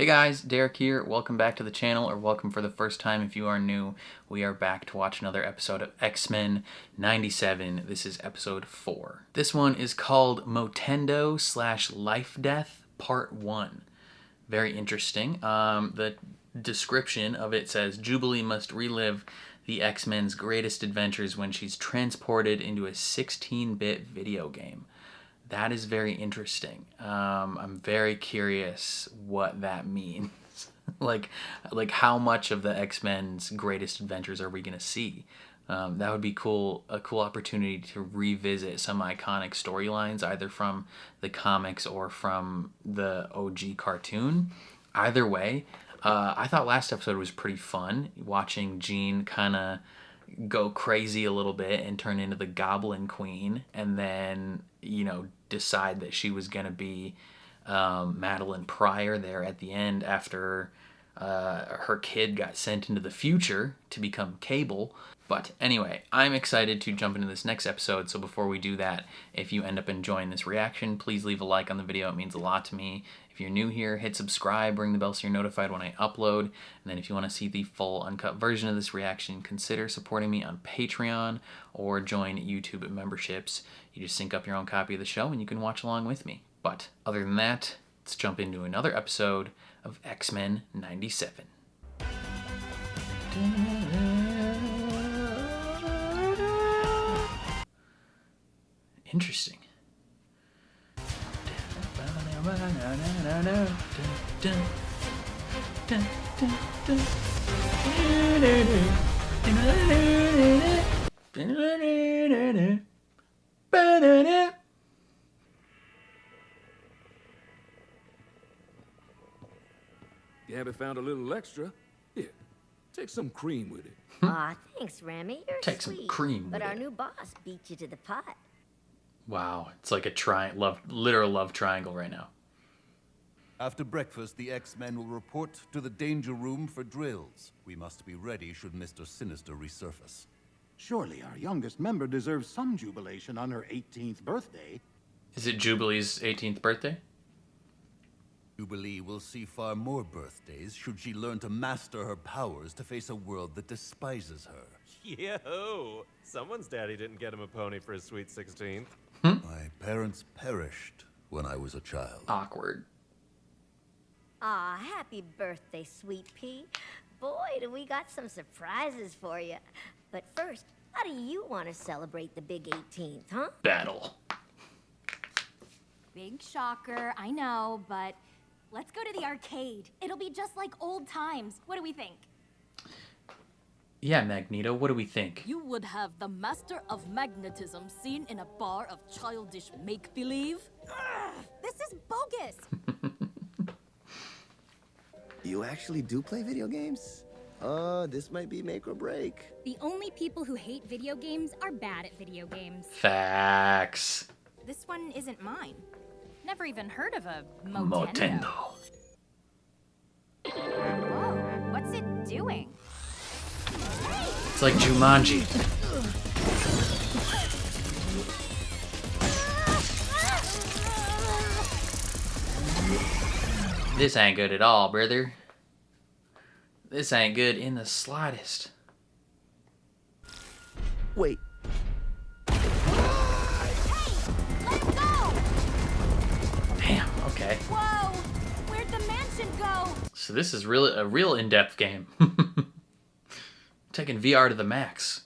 Hey guys, Derek here. Welcome back to the channel, or welcome for the first time if you are new. We are back to watch another episode of X-Men 97. This is episode 4. This one is called Motendo / Lifedeath Part 1. Very interesting. The description of it says, Jubilee must relive the X-Men's greatest adventures when she's transported into a 16-bit video game. That is very interesting. I'm very curious what that means. like how much of the X-Men's greatest adventures are we gonna see? That would be cool. A cool opportunity to revisit some iconic storylines, either from the comics or from the OG cartoon. Either way, I thought last episode was pretty fun. Watching Jean kind of go crazy a little bit and turn into the Goblin Queen, and then, you know, decide that she was going to be Madeline Pryor there at the end after her kid got sent into the future to become Cable. But anyway, I'm excited to jump into this next episode, so before we do that, if you end up enjoying this reaction, please leave a like on the video. It means a lot to me. If you're new here, hit subscribe, ring the bell so you're notified when I upload. And then if you want to see the full uncut version of this reaction, consider supporting me on Patreon or join YouTube memberships. You just sync up your own copy of the show and you can watch along with me. But other than that, let's jump into another episode of X-Men 97. Interesting. Gabby found a little extra. Here, take some cream with it. Aw, thanks, Remy. You're Take sweet. some cream with But our it. new boss beat you to the pot. Wow, it's like a literal love triangle right now. After breakfast, the X-Men will report to the danger room for drills. We must be ready should Mr. Sinister resurface. Surely our youngest member deserves some jubilation on her 18th birthday. Is it Jubilee's 18th birthday? Jubilee will see far more birthdays should she learn to master her powers to face a world that despises her. Yo, someone's daddy didn't get him a pony for his sweet 16th. My parents perished when I was a child. Awkward. Aw, happy birthday, sweet pea. Boy, do we got some surprises for you. But first, how do you want to celebrate the big 18th, huh? Battle. Big shocker, I know, but let's go to the arcade. It'll be just like old times. What do we think? Yeah, Magneto, what do we think? You would have the master of magnetism seen in a bar of childish make-believe? This is bogus. You actually do play video games? This might be make or break. The only people who hate video games are bad at video games. Facts. This one isn't mine. Never even heard of a Motendo. Motendo. Whoa, what's it doing? It's like Jumanji. This ain't good at all, brother. This ain't good in the slightest. Wait. Damn, okay. Whoa, where'd the mansion go? So this is really a real in-depth game. Taking VR to the max.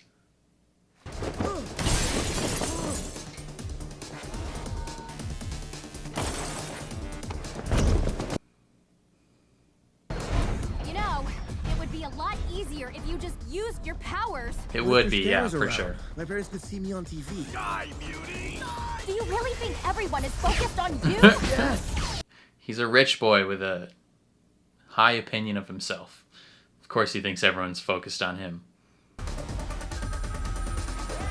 You know, it would be a lot easier if you just used your powers. It would be, yeah, for sure. My parents could see me on TV. Die, beauty! Do you really think everyone is focused on you? Yes! He's a rich boy with a high opinion of himself. Of course he thinks everyone's focused on him.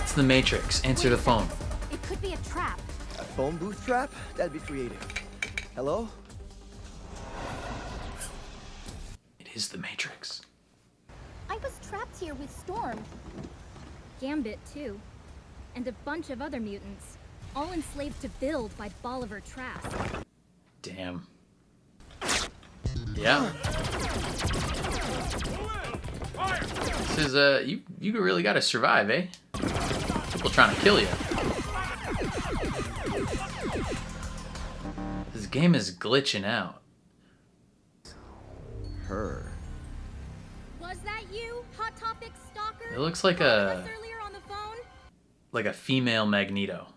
It's the Matrix. Answer the phone. It could be a trap. A phone booth trap? That'd be creative. Hello? It is the Matrix. I was trapped here with Storm. Gambit, too. And a bunch of other mutants. All enslaved to Build by Bolivar Trask. Damn. Yeah. This is you really gotta survive, eh? People trying to kill you. This game is glitching out. Her. Was that you, Hot Topic stalker? It looks like earlier on the phone? a female Magneto.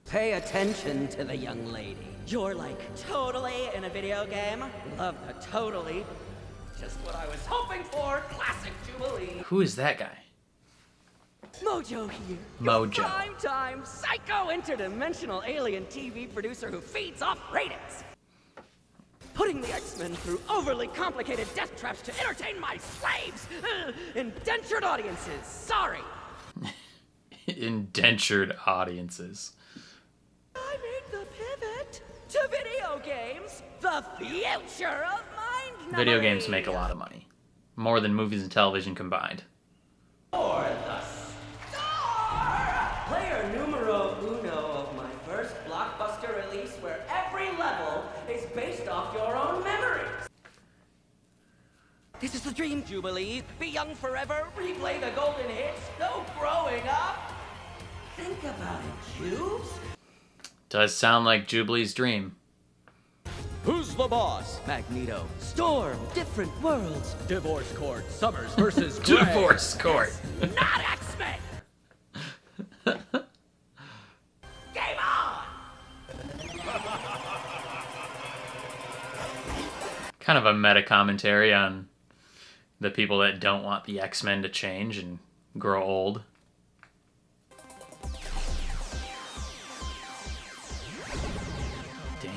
Pay attention to the young lady. You're like totally in a video game. Love the totally. Just what I was hoping for. Classic Jubilee. Who is that guy? Mojo here. Mojo. Your prime-time, psycho, interdimensional alien TV producer who feeds off ratings. Putting the X-Men through overly complicated death traps to entertain my slaves. Indentured audiences. Sorry. Indentured audiences. I made the pivot to video games. The future of mind. Video games make a lot of money. More than movies and television combined. Or the star! Player numero uno of my first blockbuster release where every level is based off your own memories. This is the dream, Jubilee. Be young forever, replay the golden hits, no growing up. Think about it, Jubes. Does sound like Jubilee's dream. Who's the boss? Magneto. Storm, different worlds. Divorce court, Summers versus Gray. Divorce court. Not X-Men! Game on! Kind of a meta commentary on the people that don't want the X-Men to change and grow old. Damn.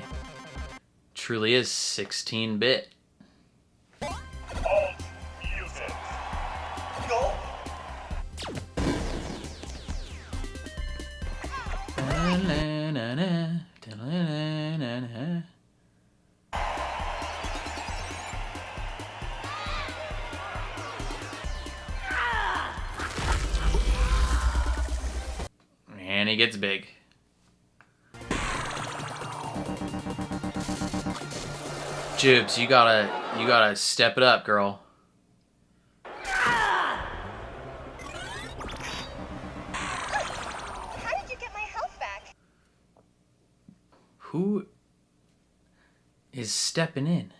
Truly is 16-bit. And he gets big. Jubes, you gotta step it up, girl. How did you get my health back? Who is stepping in?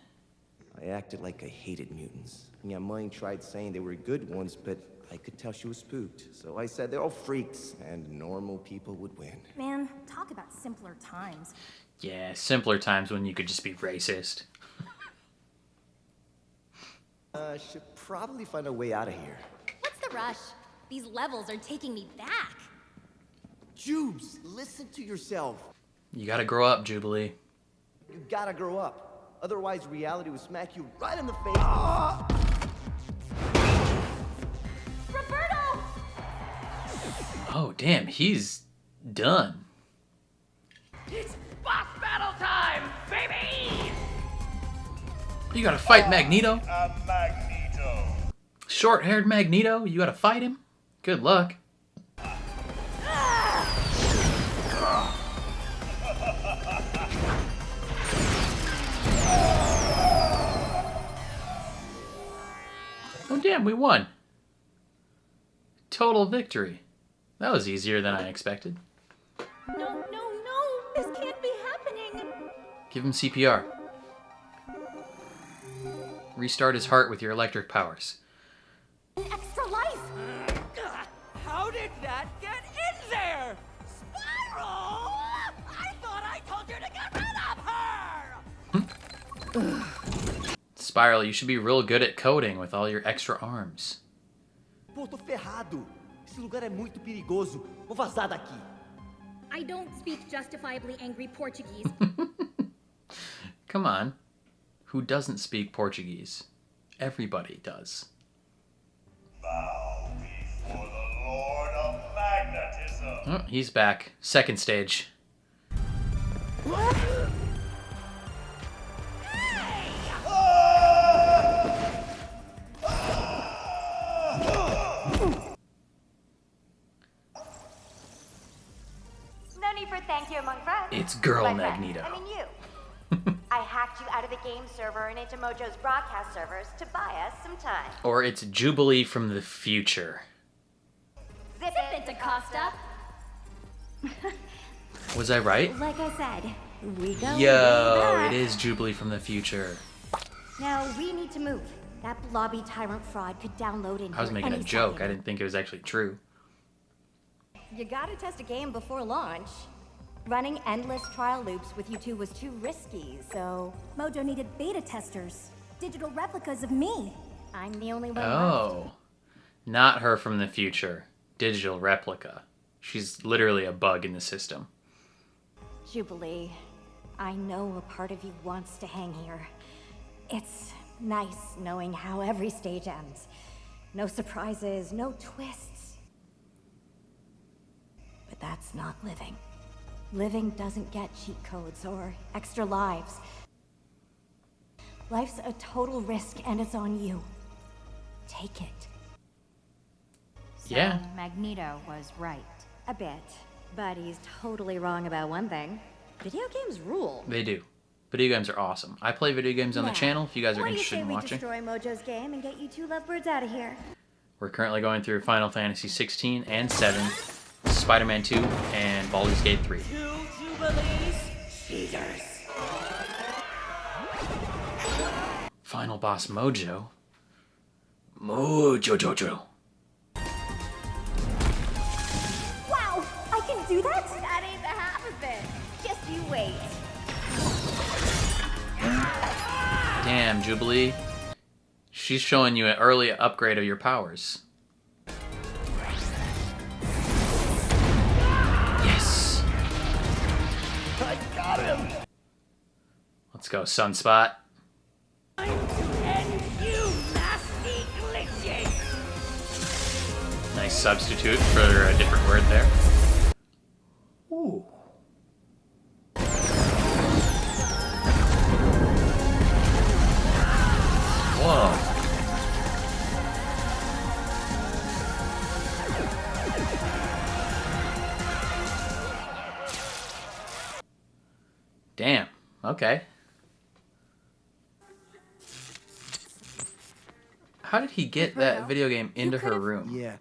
I acted like I hated mutants. Yeah, mine tried saying they were good ones, but I could tell she was spooked. So I said they're all freaks, and normal people would win. Man, talk about simpler times. Yeah, simpler times when you could just be racist. Should probably find a way out of here. What's the rush? These levels are taking me back. Jubes, listen to yourself. You gotta grow up, Jubilee. You gotta grow up. Otherwise, reality will smack you right in the face. Roberto! Oh, damn, he's done. It's boss battle time, baby! You gotta fight Magneto? Magneto. Short-haired Magneto? You gotta fight him? Good luck. Oh damn, we won. Total victory. That was easier than I expected. No, this can't be happening. Give him CPR. Restart his heart with your electric powers. An extra life. How did that get in there? Spiral! I thought I told you to get rid of her! Spiral, you should be real good at coding with all your extra arms. Pô, tô ferrado. Esse lugar é muito perigoso. Vou vazar daqui. I don't speak justifiably angry Portuguese. Come on. Who doesn't speak Portuguese? Everybody does. Bow before the Lord of Magnetism. Oh, he's back. Second stage. No need for thank you among friends. It's girl My friend, Magneto. I mean you. I hacked you out of the game server and into Mojo's broadcast servers to buy us some time. Or it's Jubilee from the future. Zip it, DaCosta. Was I right? Like I said, we go way Yo, back. it is Jubilee from the future. Now we need to move. That blobby tyrant fraud could download in I was here making a any joke. second. I didn't think it was actually true. You gotta test a game before launch. Running endless trial loops with you two was too risky, so Mojo needed beta testers, digital replicas of me. I'm the only one left. Oh. Not her from the future. Digital replica. She's literally a bug in the system. Jubilee, I know a part of you wants to hang here. It's nice knowing how every stage ends. No surprises, no twists. But that's not living. Living doesn't get cheat codes or extra lives. Life's a total risk and it's on you. Take it. So Yeah. Magneto was right. A bit. But he's totally wrong about one thing. Video games rule. They do. Video games are awesome. I play video games on the Yeah. channel if you guys are What do interested you in say watching. we destroy Mojo's game and get you two lovebirds out of here? We're currently going through Final Fantasy 16 and 7, Spider-Man 2, and Baldur's Gate 3. Two Jubilees, cheaters. Final boss Mojo. Mojo Jojo. Wow! I can do that? That ain't the half of it. Just you wait. Damn, Jubilee. She's showing you an early upgrade of your powers. Yes! I got him. Let's go, Sunspot. Time to end you, nasty glitches. Nice substitute for a different word there. Ooh. Whoa. Damn. Okay. How did he get that video game into her room? Yeah.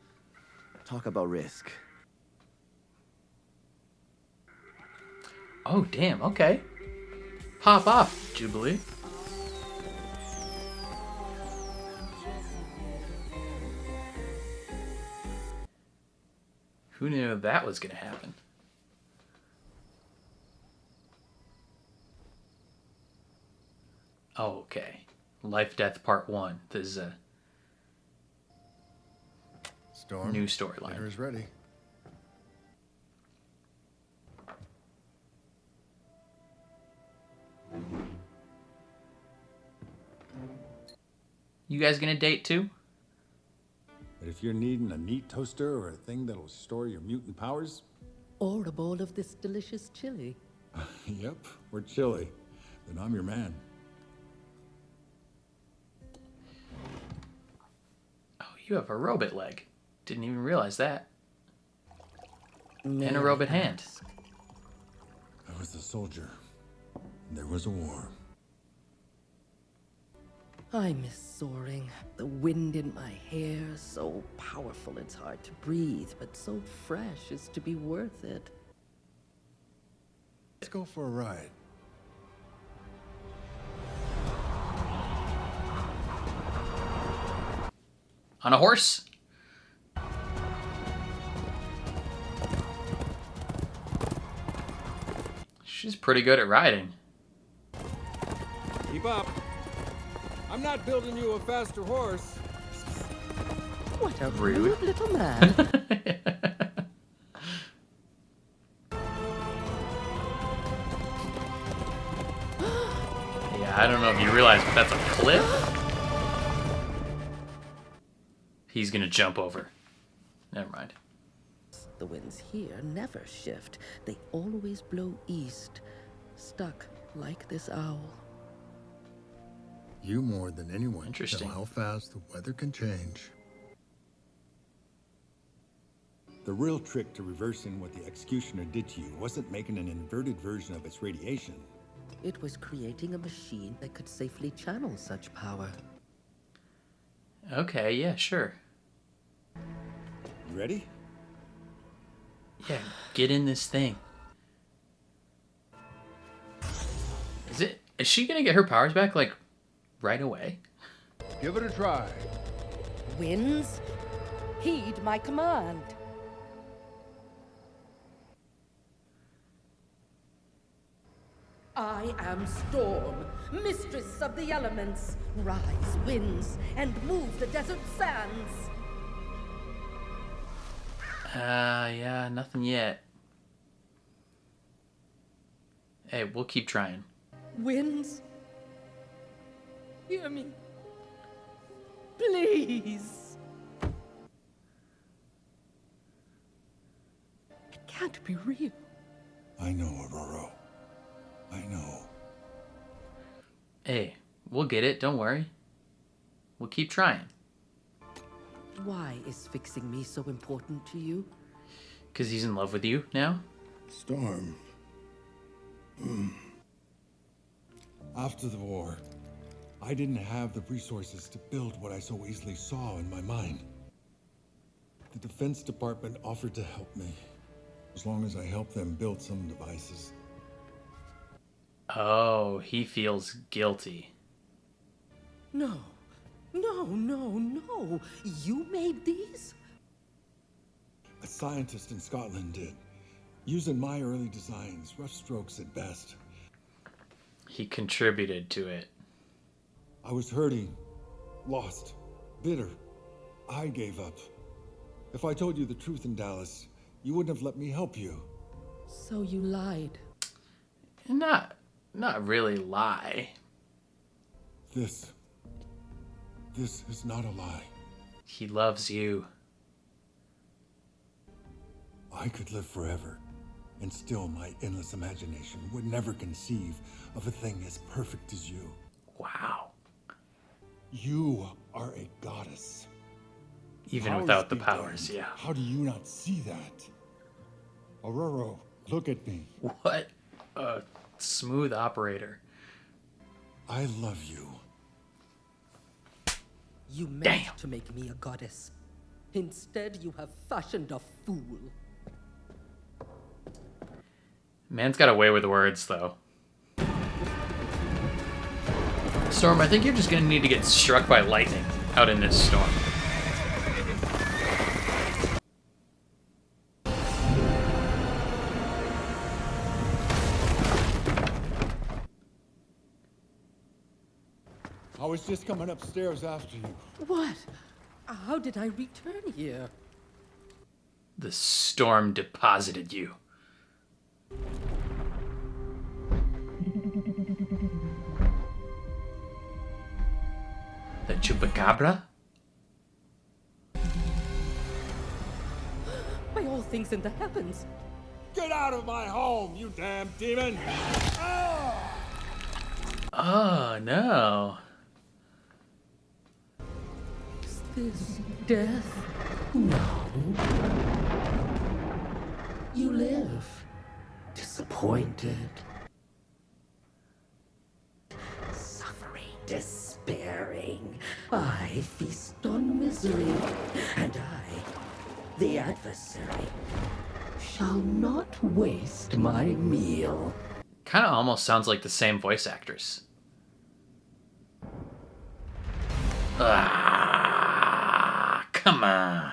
Talk about risk. Oh, damn. Okay. Pop off, Jubilee. Who knew that was going to happen? Oh, okay. Life Death Part 1. This is a Storm, new storyline. dinner is ready. You guys gonna date too? But if you're needing a neat toaster or a thing that'll store your mutant powers, Or a bowl of this delicious chili. yep, we're chilly. Then I'm your man. Oh, you have a robot leg. Didn't even realize that. And a robot hand. I was a soldier. There was a war. I miss soaring. The wind in my hair, so powerful it's hard to breathe, but so fresh as to be worth it. Let's go for a ride. On a horse? She's pretty good at riding. Keep up. I'm not building you a faster horse. What a Rude. rude little man. Yeah, I don't know if you realize, but that's a cliff. He's gonna jump over. Never mind. The winds here never shift. They always blow east, stuck like this owl. You more than anyone Interesting. know how fast the weather can change. The real trick to reversing what the executioner did to you wasn't making an inverted version of its radiation. It was creating a machine that could safely channel such power. Okay, yeah, sure. You ready? Yeah, get in this thing. Is she gonna get her powers back, like, right away? Give it a try. Winds, heed my command. I am Storm, mistress of the elements. Rise, winds, and move the desert sands. Yeah, nothing yet. Hey, we'll keep trying. Winds, hear me. Please. It can't be real. I know, Aurora. I know. Hey, we'll get it, don't worry. We'll keep trying. Why is fixing me so important to you? Because he's in love with you now? Storm. After the war, I didn't have the resources to build what I so easily saw in my mind. The Defense Department offered to help me, as long as I helped them build some devices. Oh, he feels guilty. No. No. You made these? A scientist in Scotland did, using my early designs, rough strokes at best. He contributed to it. I was hurting, lost, bitter. I gave up. If I told you the truth in Dallas, you wouldn't have let me help you. So you lied. Not really lie. This is not a lie. He loves you. I could live forever, and still my endless imagination would never conceive of a thing as perfect as you. Wow. You are a goddess. Even Powers without the be powers, damned. yeah. How do you not see that? Aurora, look at me. What a smooth operator. I love you. You meant to make me a goddess. Instead, you have fashioned a fool. Man's got away with words, though. Storm, I think you're just gonna need to get struck by lightning out in this storm. I was just coming upstairs after you. What? How did I return here? The storm deposited you. The chupacabra? By all things in the heavens. Get out of my home, you damn demon! Oh, no. Is this death? No. You live. Disappointed. Suffering. Despairing. I feast on misery. And I, the adversary, shall not waste my meal. Kind of almost sounds like the same voice actress. Ah, come on.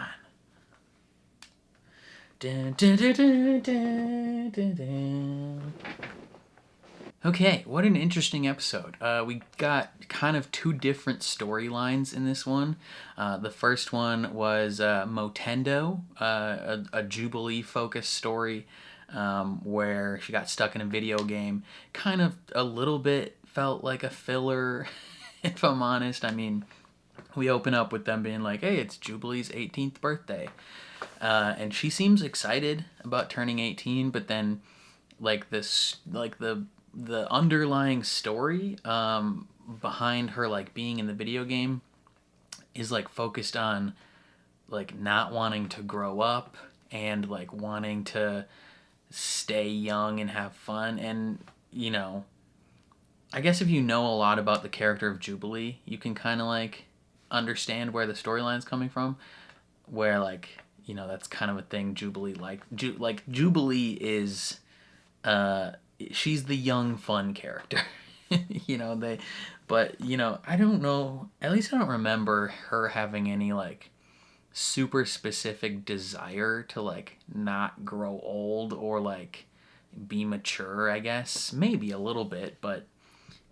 Dun, dun, dun, dun, dun, dun, dun. Okay, what an interesting episode. We got kind of two different storylines in this one. The first one was Motendo, a Jubilee-focused story where she got stuck in a video game. Kind of a little bit felt like a filler, if I'm honest. I mean, we open up with them being like, hey, it's Jubilee's 18th birthday. And she seems excited about turning 18, but then like this, like the underlying story behind her like being in the video game is like focused on like not wanting to grow up and like wanting to stay young and have fun. And you know, I guess if you know a lot about the character of Jubilee, you can kind of like understand where the storyline's coming from. Where like, you know, that's kind of a thing Jubilee like Jubilee is she's the young fun character. You know, but you know, I don't know, at least I don't remember her having any like super specific desire to like not grow old or like be mature, I guess. Maybe a little bit, but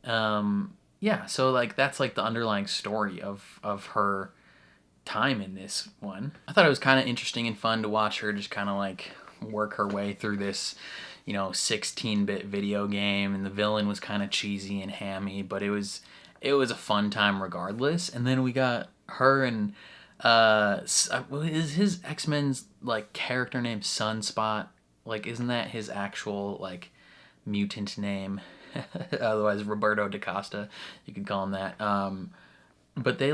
yeah, so like that's like the underlying story of her time in this one. I thought it was kind of interesting and fun to watch her just kind of like work her way through this, you know, 16-bit video game, and the villain was kind of cheesy and hammy, but it was a fun time regardless. And then we got her and is his X-Men's like character name Sunspot? Like, isn't that his actual like mutant name? Otherwise Roberto da Costa, you could call him that. But they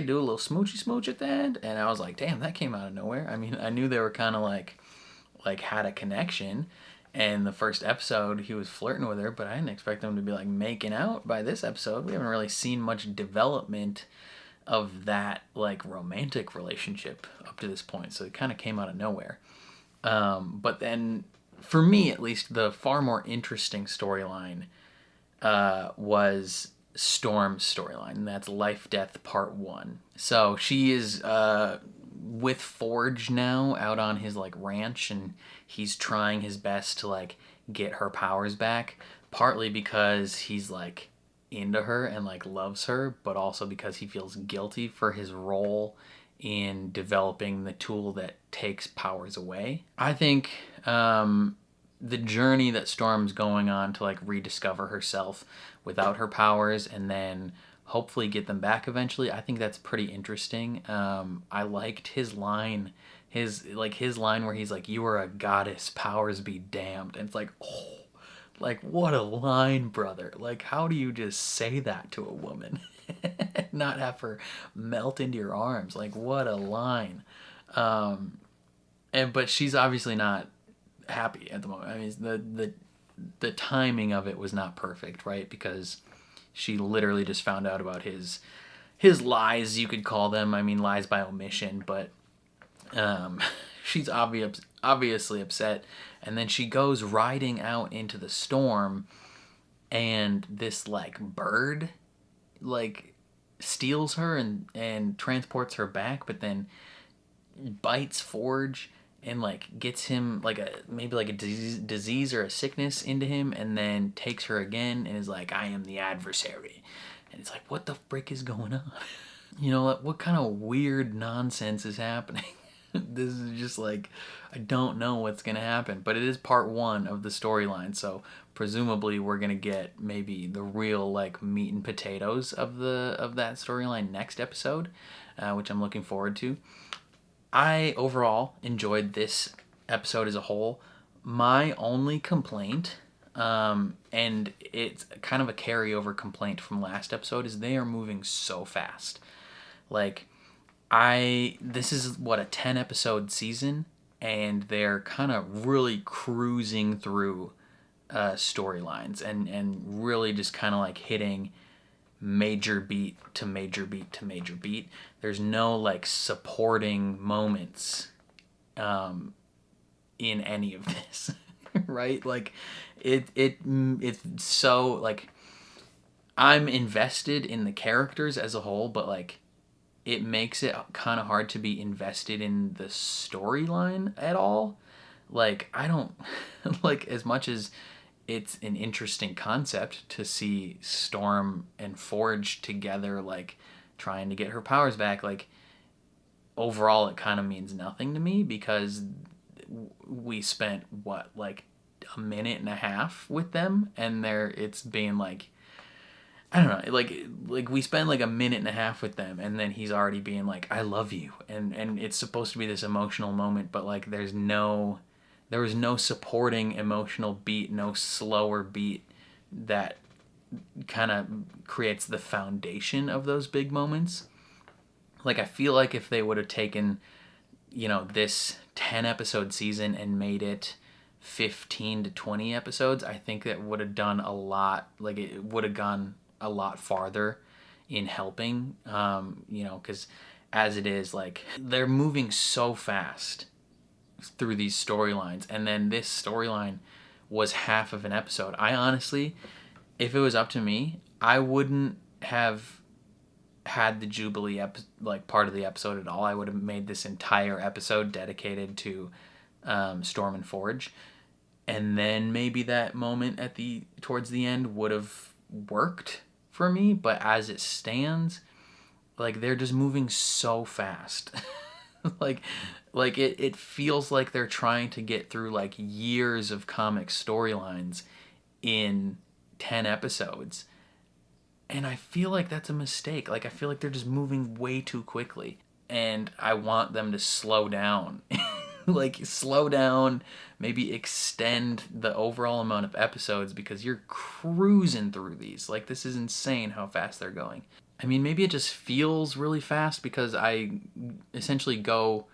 do a little smoochy smooch at the end, and I was like, damn, that came out of nowhere. I mean, I knew they were kind of like had a connection, and the first episode he was flirting with her, but I didn't expect them to be like making out by this episode. We haven't really seen much development of that like romantic relationship up to this point, so it kind of came out of nowhere. But then, for me at least, the far more interesting storyline was Storm's storyline, and that's Lifedeath Part 1. So she is with Forge now out on his like ranch, and he's trying his best to like get her powers back, partly because he's like into her and like loves her, but also because he feels guilty for his role in developing the tool that takes powers away. I think the journey that Storm's going on to like rediscover herself without her powers and then hopefully get them back eventually, I think that's pretty interesting. I liked his line, his line where he's like, "You are a goddess, powers be damned." And it's like, oh, like what a line, brother. Like, how do you just say that to a woman? Not have her melt into your arms. Like, what a line. But she's obviously not happy at the moment. I mean, the timing of it was not perfect, right? Because she literally just found out about his lies, you could call them. I mean, lies by omission, but she's obviously upset. And then she goes riding out into the storm, and this like bird like steals her and transports her back, but then bites Forge and like gets him like maybe a disease or a sickness into him, and then takes her again and is like, "I am the adversary." And it's like, what the frick is going on? You know, what kind of weird nonsense is happening? This is just like, I don't know what's gonna happen. But it is part 1 of the storyline, so presumably we're gonna get maybe the real like meat and potatoes of that storyline next episode, which I'm looking forward to. I overall enjoyed this episode as a whole. My only complaint, and it's kind of a carryover complaint from last episode, is they are moving so fast. Like, this is what, a 10 episode season, and they're kind of really cruising through storylines and really just kind of like hitting major beat to major beat to major beat. There's no like supporting moments in any of this. Right? Like it's so like, I'm invested in the characters as a whole, but like it makes it kind of hard to be invested in the storyline at all. Like, I don't like, as much as it's an interesting concept to see Storm and Forge together, like trying to get her powers back, like overall it kind of means nothing to me, because we spent what, like a minute and a half with them, and it's being like, I don't know, like we spend like a minute and a half with them, and then he's already being like, "I love you," and it's supposed to be this emotional moment, but like there was no supporting emotional beat, no slower beat that kind of creates the foundation of those big moments. Like, I feel like if they would have taken, you know, this 10 episode season and made it 15 to 20 episodes, I think that would have done a lot, like it would have gone a lot farther in helping, you know, because as it is, like, they're moving so fast through these storylines, and then this storyline was half of an episode. I honestly, if it was up to me, I wouldn't have had the Jubilee like part of the episode at all. I would have made this entire episode dedicated to Storm and Forge, and then maybe that moment at towards the end would have worked for me. But as it stands, like, they're just moving so fast. like it feels like they're trying to get through like years of comic storylines in 10 episodes. And I feel like that's a mistake. Like, I feel like they're just moving way too quickly. And I want them to slow down. Like, slow down, maybe extend the overall amount of episodes, because you're cruising through these. Like, this is insane how fast they're going. I mean, maybe it just feels really fast because I essentially go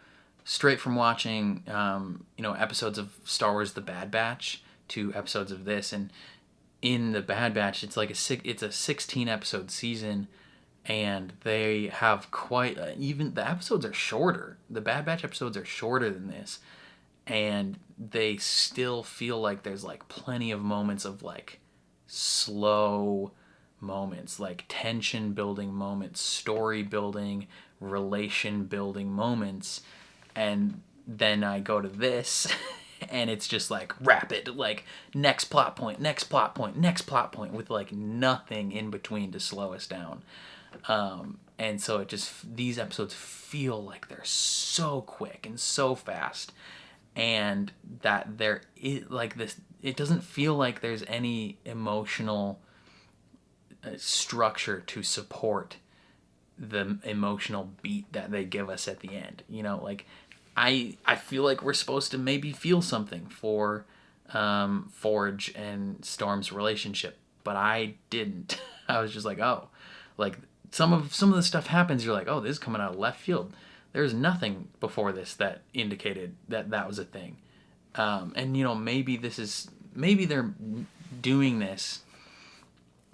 straight from watching, you know, episodes of Star Wars The Bad Batch to episodes of this. And in The Bad Batch, it's like it's a 16 episode season, and they have quite even the episodes are shorter. The Bad Batch episodes are shorter than this, and they still feel like there's like plenty of moments of like slow moments, like tension building moments, story building, relation building moments. And then I go to this and it's just like rapid, like next plot point, next plot point, next plot point, with like nothing in between to slow us down. And so it just, these episodes feel like they're so quick and so fast, and that there is like this, it doesn't feel like there's any emotional structure to support the emotional beat that they give us at the end. You know, like I feel like we're supposed to maybe feel something for Forge and Storm's relationship, but I didn't. I was just like, oh, like some of the stuff happens, you're like, oh, this is coming out of left field. There's nothing before this that indicated that was a thing. And you know, maybe they're doing this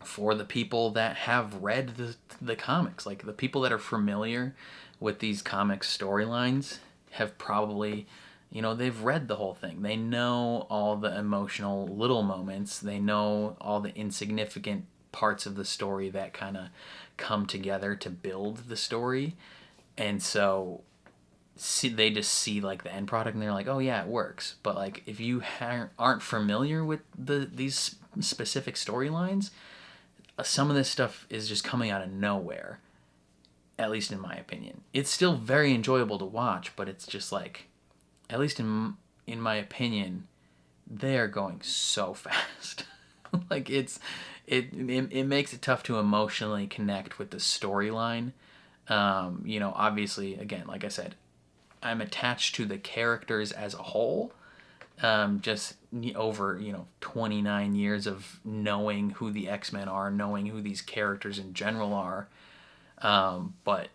for the people that have read the comics. Like, the people that are familiar with these comic storylines have probably, you know, they've read the whole thing. They know all the emotional little moments. They know all the insignificant parts of the story that kind of come together to build the story. And so they just see like the end product and they're like, oh yeah, it works. But like, if you aren't familiar with these specific storylines, some of this stuff is just coming out of nowhere, at least in my opinion. It's still very enjoyable to watch, but it's just like, at least in my opinion, they are going so fast. Like, it makes it tough to emotionally connect with the storyline. You know, obviously, again, like I said, I'm attached to the characters as a whole. Just over, you know, 29 years of knowing who the X-Men are, knowing who these characters in general are. But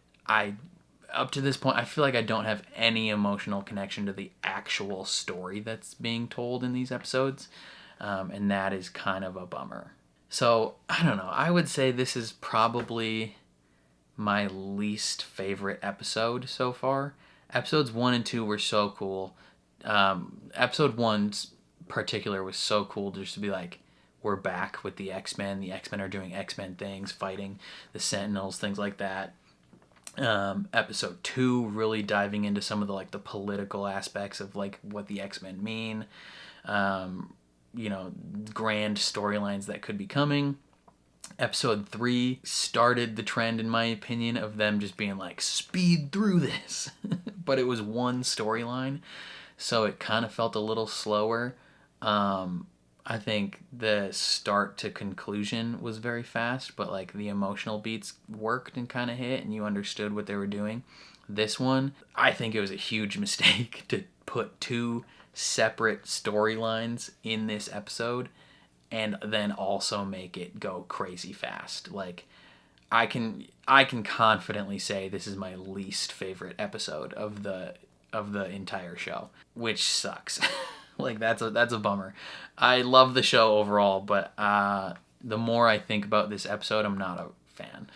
up to this point, I feel like I don't have any emotional connection to the actual story that's being told in these episodes. And that is kind of a bummer. So, I don't know. I would say this is probably my least favorite episode so far. Episodes 1 and 2 were so cool. Episode 1's particular was so cool just to be like, we're back with the X-Men. The X-Men are doing X-Men things, fighting the Sentinels, things like that. Episode 2 really diving into some of the like the political aspects of like what the X-Men mean. You know, grand storylines that could be coming. Episode 3 started the trend, in my opinion, of them just being like, speed through this. But it was one storyline, so it kind of felt a little slower. I think the start to conclusion was very fast, but like the emotional beats worked and kind of hit, and you understood what they were doing. This one, I think it was a huge mistake to put 2 separate storylines in this episode and then also make it go crazy fast. Like, I can confidently say this is my least favorite episode of the entire show, which sucks. Like, that's a bummer. I love the show overall, but the more I think about this episode, I'm not a fan.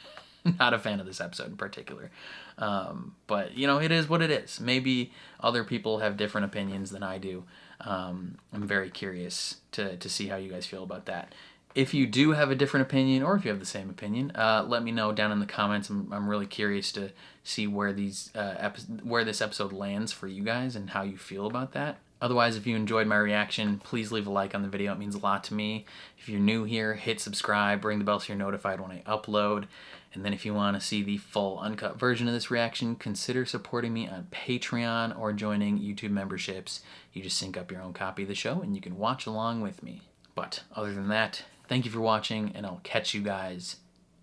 Not a fan of this episode in particular. But, you know, it is what it is. Maybe other people have different opinions than I do. I'm very curious to see how you guys feel about that. If you do have a different opinion, or if you have the same opinion, let me know down in the comments. I'm really curious to see where this episode lands for you guys and how you feel about that. Otherwise, if you enjoyed my reaction, please leave a like on the video. It means a lot to me. If you're new here, hit subscribe, ring the bell so you're notified when I upload. And then if you want to see the full uncut version of this reaction, consider supporting me on Patreon or joining YouTube memberships. You just sync up your own copy of the show and you can watch along with me. But other than that, thank you for watching, and I'll catch you guys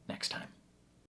next time.